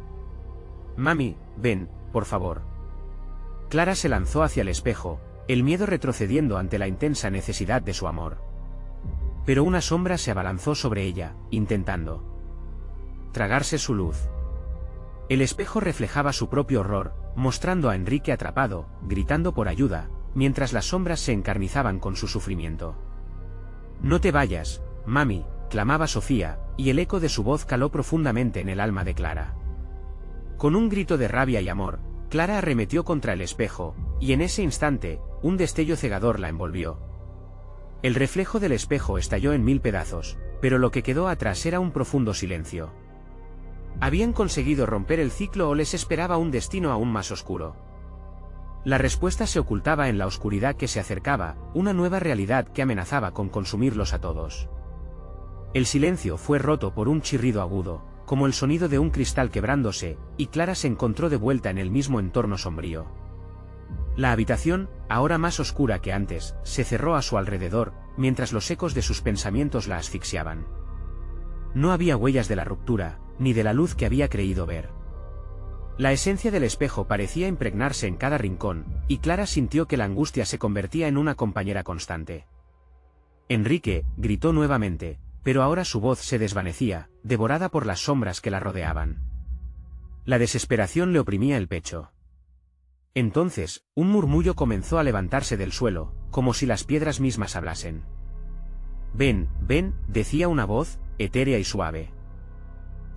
«Mami, ven, por favor». Clara se lanzó hacia el espejo, el miedo retrocediendo ante la intensa necesidad de su amor. Pero una sombra se abalanzó sobre ella, intentando tragarse su luz. El espejo reflejaba su propio horror, mostrando a Enrique atrapado, gritando por ayuda, mientras las sombras se encarnizaban con su sufrimiento. «No te vayas, mami», clamaba Sofía, y el eco de su voz caló profundamente en el alma de Clara. Con un grito de rabia y amor, Clara arremetió contra el espejo, y en ese instante, un destello cegador la envolvió. El reflejo del espejo estalló en 1000 pedazos, pero lo que quedó atrás era un profundo silencio. ¿Habían conseguido romper el ciclo o les esperaba un destino aún más oscuro? La respuesta se ocultaba en la oscuridad que se acercaba, una nueva realidad que amenazaba con consumirlos a todos. El silencio fue roto por un chirrido agudo, como el sonido de un cristal quebrándose, y Clara se encontró de vuelta en el mismo entorno sombrío. La habitación, ahora más oscura que antes, se cerró a su alrededor, mientras los ecos de sus pensamientos la asfixiaban. No había huellas de la ruptura, ni de la luz que había creído ver. La esencia del espejo parecía impregnarse en cada rincón, y Clara sintió que la angustia se convertía en una compañera constante. Enrique, gritó nuevamente, pero ahora su voz se desvanecía, devorada por las sombras que la rodeaban. La desesperación le oprimía el pecho. Entonces, un murmullo comenzó a levantarse del suelo, como si las piedras mismas hablasen. «Ven, ven», decía una voz, etérea y suave.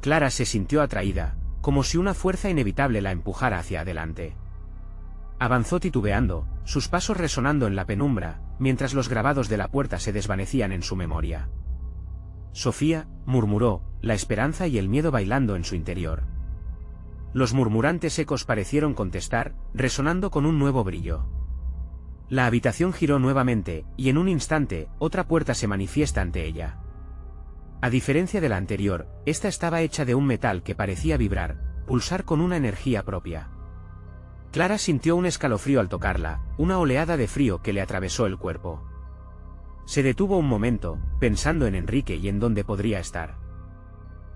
Clara se sintió atraída, como si una fuerza inevitable la empujara hacia adelante. Avanzó titubeando, sus pasos resonando en la penumbra, mientras los grabados de la puerta se desvanecían en su memoria. «Sofía», murmuró, la esperanza y el miedo bailando en su interior. Los murmurantes ecos parecieron contestar, resonando con un nuevo brillo. La habitación giró nuevamente, y en un instante, otra puerta se manifiesta ante ella. A diferencia de la anterior, esta estaba hecha de un metal que parecía vibrar, pulsar con una energía propia. Clara sintió un escalofrío al tocarla, una oleada de frío que le atravesó el cuerpo. Se detuvo un momento, pensando en Enrique y en dónde podría estar.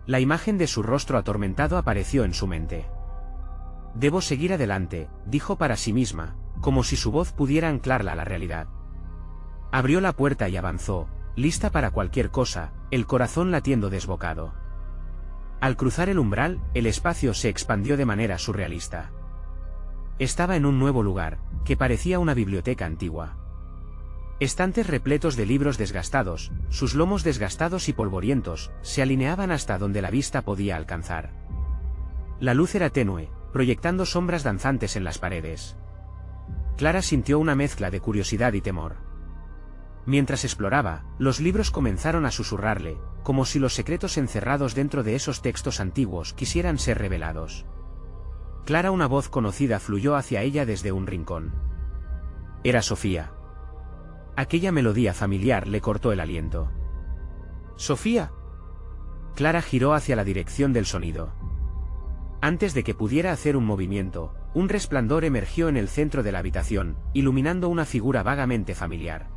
La imagen de su rostro atormentado apareció en su mente. «Debo seguir adelante», dijo para sí misma, como si su voz pudiera anclarla a la realidad. Abrió la puerta y avanzó, lista para cualquier cosa, el corazón latiendo desbocado. Al cruzar el umbral, el espacio se expandió de manera surrealista. Estaba en un nuevo lugar, que parecía una biblioteca antigua. Estantes repletos de libros desgastados, sus lomos desgastados y polvorientos, se alineaban hasta donde la vista podía alcanzar. La luz era tenue, proyectando sombras danzantes en las paredes. Clara sintió una mezcla de curiosidad y temor. Mientras exploraba, los libros comenzaron a susurrarle, como si los secretos encerrados dentro de esos textos antiguos quisieran ser revelados. Clara, una voz conocida fluyó hacia ella desde un rincón. Era Sofía. Aquella melodía familiar le cortó el aliento. «¿Sofía?» Clara giró hacia la dirección del sonido. Antes de que pudiera hacer un movimiento, un resplandor emergió en el centro de la habitación, iluminando una figura vagamente familiar.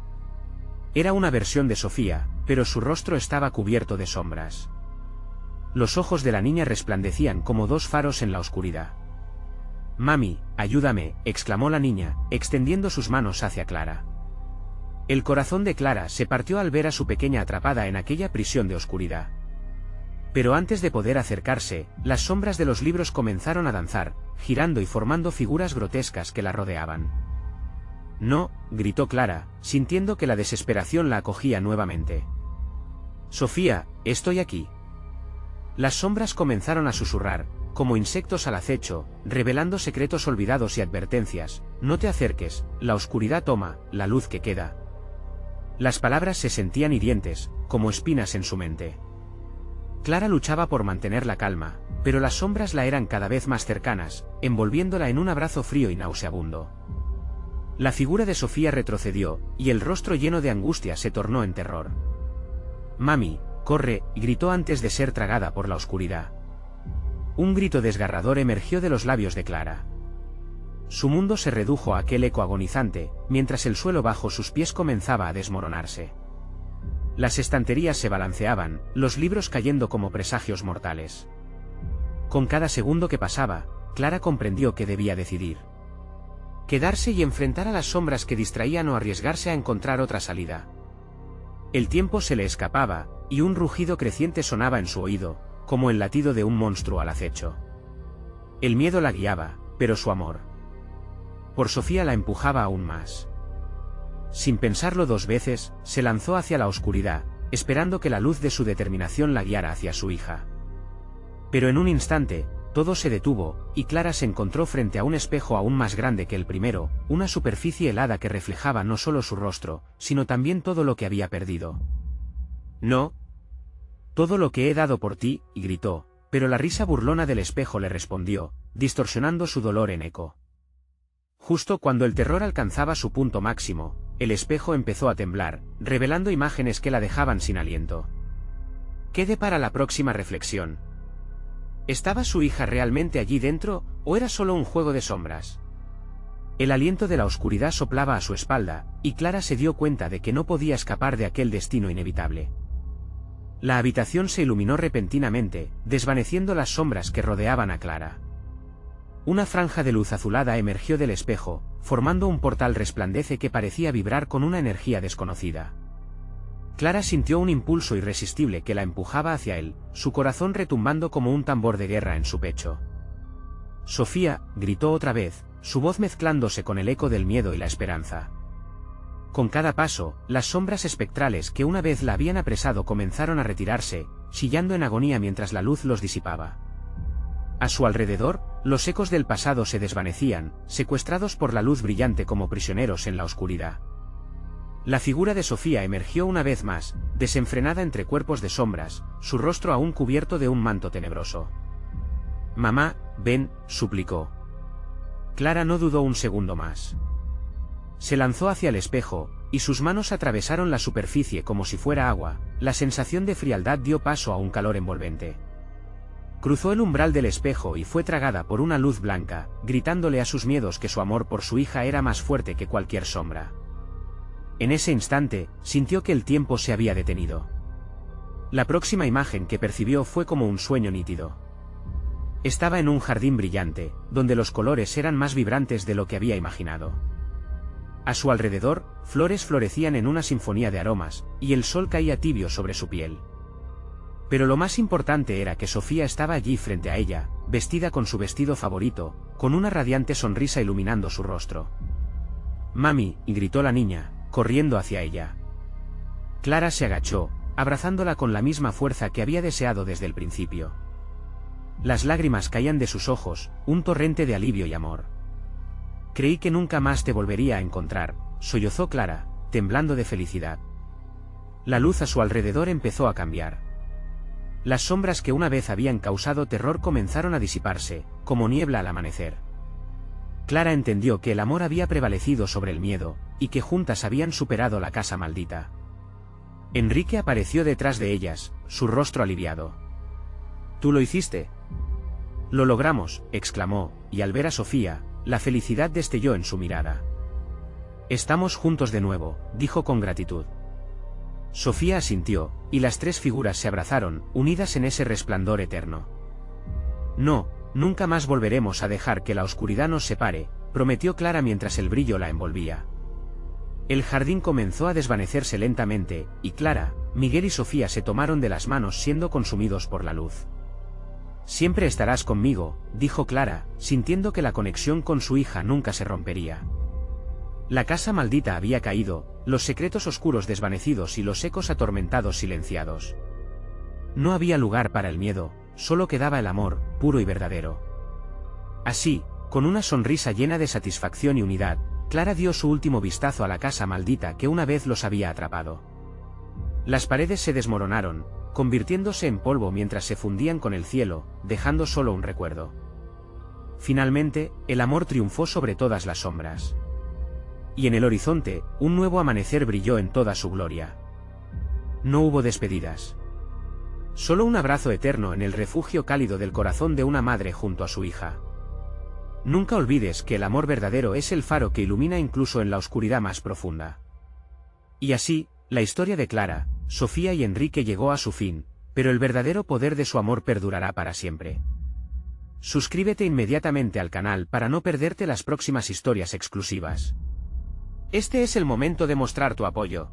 Era una versión de Sofía, pero su rostro estaba cubierto de sombras. Los ojos de la niña resplandecían como dos faros en la oscuridad. «Mami, ayúdame», exclamó la niña, extendiendo sus manos hacia Clara. El corazón de Clara se partió al ver a su pequeña atrapada en aquella prisión de oscuridad. Pero antes de poder acercarse, las sombras de los libros comenzaron a danzar, girando y formando figuras grotescas que la rodeaban. «No», gritó Clara, sintiendo que la desesperación la acogía nuevamente. «Sofía, estoy aquí». Las sombras comenzaron a susurrar, como insectos al acecho, revelando secretos olvidados y advertencias: «No te acerques, la oscuridad toma la luz que queda». Las palabras se sentían hirientes, como espinas en su mente. Clara luchaba por mantener la calma, pero las sombras la eran cada vez más cercanas, envolviéndola en un abrazo frío y nauseabundo. La figura de Sofía retrocedió, y el rostro lleno de angustia se tornó en terror. «Mami, corre», gritó antes de ser tragada por la oscuridad. Un grito desgarrador emergió de los labios de Clara. Su mundo se redujo a aquel eco agonizante, mientras el suelo bajo sus pies comenzaba a desmoronarse. Las estanterías se balanceaban, los libros cayendo como presagios mortales. Con cada segundo que pasaba, Clara comprendió que debía decidir: quedarse y enfrentar a las sombras que distraían o arriesgarse a encontrar otra salida. El tiempo se le escapaba, y un rugido creciente sonaba en su oído, como el latido de un monstruo al acecho. El miedo la guiaba, pero su amor por Sofía la empujaba aún más. Sin pensarlo dos veces, se lanzó hacia la oscuridad, esperando que la luz de su determinación la guiara hacia su hija. Pero en un instante, todo se detuvo, y Clara se encontró frente a un espejo aún más grande que el primero, una superficie helada que reflejaba no solo su rostro, sino también todo lo que había perdido. «No. Todo lo que he dado por ti», gritó, pero la risa burlona del espejo le respondió, distorsionando su dolor en eco. Justo cuando el terror alcanzaba su punto máximo, el espejo empezó a temblar, revelando imágenes que la dejaban sin aliento. Quede para la próxima reflexión. ¿Estaba su hija realmente allí dentro, o era solo un juego de sombras? El aliento de la oscuridad soplaba a su espalda, y Clara se dio cuenta de que no podía escapar de aquel destino inevitable. La habitación se iluminó repentinamente, desvaneciendo las sombras que rodeaban a Clara. Una franja de luz azulada emergió del espejo, formando un portal resplandece que parecía vibrar con una energía desconocida. Clara sintió un impulso irresistible que la empujaba hacia él, su corazón retumbando como un tambor de guerra en su pecho. «Sofía», gritó otra vez, su voz mezclándose con el eco del miedo y la esperanza. Con cada paso, las sombras espectrales que una vez la habían apresado comenzaron a retirarse, chillando en agonía mientras la luz los disipaba. A su alrededor, los ecos del pasado se desvanecían, secuestrados por la luz brillante como prisioneros en la oscuridad. La figura de Sofía emergió una vez más, desenfrenada entre cuerpos de sombras, su rostro aún cubierto de un manto tenebroso. «Mamá, ven», suplicó. Clara no dudó un segundo más. Se lanzó hacia el espejo, y sus manos atravesaron la superficie como si fuera agua. La sensación de frialdad dio paso a un calor envolvente. Cruzó el umbral del espejo y fue tragada por una luz blanca, gritándole a sus miedos que su amor por su hija era más fuerte que cualquier sombra. En ese instante, sintió que el tiempo se había detenido. La próxima imagen que percibió fue como un sueño nítido. Estaba en un jardín brillante, donde los colores eran más vibrantes de lo que había imaginado. A su alrededor, flores florecían en una sinfonía de aromas, y el sol caía tibio sobre su piel. Pero lo más importante era que Sofía estaba allí frente a ella, vestida con su vestido favorito, con una radiante sonrisa iluminando su rostro. «Mami», gritó la niña, corriendo hacia ella. Clara se agachó, abrazándola con la misma fuerza que había deseado desde el principio. Las lágrimas caían de sus ojos, un torrente de alivio y amor. «Creí que nunca más te volvería a encontrar», sollozó Clara, temblando de felicidad. La luz a su alrededor empezó a cambiar. Las sombras que una vez habían causado terror comenzaron a disiparse, como niebla al amanecer. Clara entendió que el amor había prevalecido sobre el miedo, y que juntas habían superado la casa maldita. Enrique apareció detrás de ellas, su rostro aliviado. «Tú lo hiciste». «Lo logramos», exclamó, y al ver a Sofía, la felicidad destelló en su mirada. «Estamos juntos de nuevo», dijo con gratitud. Sofía asintió, y las tres figuras se abrazaron, unidas en ese resplandor eterno. «No, nunca más volveremos a dejar que la oscuridad nos separe», prometió Clara mientras el brillo la envolvía. El jardín comenzó a desvanecerse lentamente, y Clara, Miguel y Sofía se tomaron de las manos siendo consumidos por la luz. «Siempre estarás conmigo», dijo Clara, sintiendo que la conexión con su hija nunca se rompería. La casa maldita había caído, los secretos oscuros desvanecidos y los ecos atormentados silenciados. No había lugar para el miedo, solo quedaba el amor, puro y verdadero. Así, con una sonrisa llena de satisfacción y unidad, Clara dio su último vistazo a la casa maldita que una vez los había atrapado. Las paredes se desmoronaron, convirtiéndose en polvo mientras se fundían con el cielo, dejando solo un recuerdo. Finalmente, el amor triunfó sobre todas las sombras. Y en el horizonte, un nuevo amanecer brilló en toda su gloria. No hubo despedidas. Solo un abrazo eterno en el refugio cálido del corazón de una madre junto a su hija. Nunca olvides que el amor verdadero es el faro que ilumina incluso en la oscuridad más profunda. Y así, la historia de Clara, Sofía y Enrique llegó a su fin, pero el verdadero poder de su amor perdurará para siempre. Suscríbete inmediatamente al canal para no perderte las próximas historias exclusivas. Este es el momento de mostrar tu apoyo.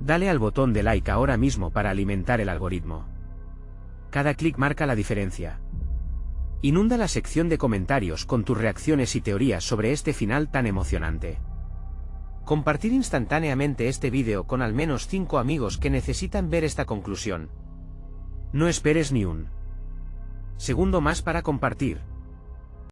Dale al botón de like ahora mismo para alimentar el algoritmo. Cada clic marca la diferencia. Inunda la sección de comentarios con tus reacciones y teorías sobre este final tan emocionante. Compartir instantáneamente este vídeo con al menos 5 amigos que necesitan ver esta conclusión. No esperes ni un segundo más para compartir.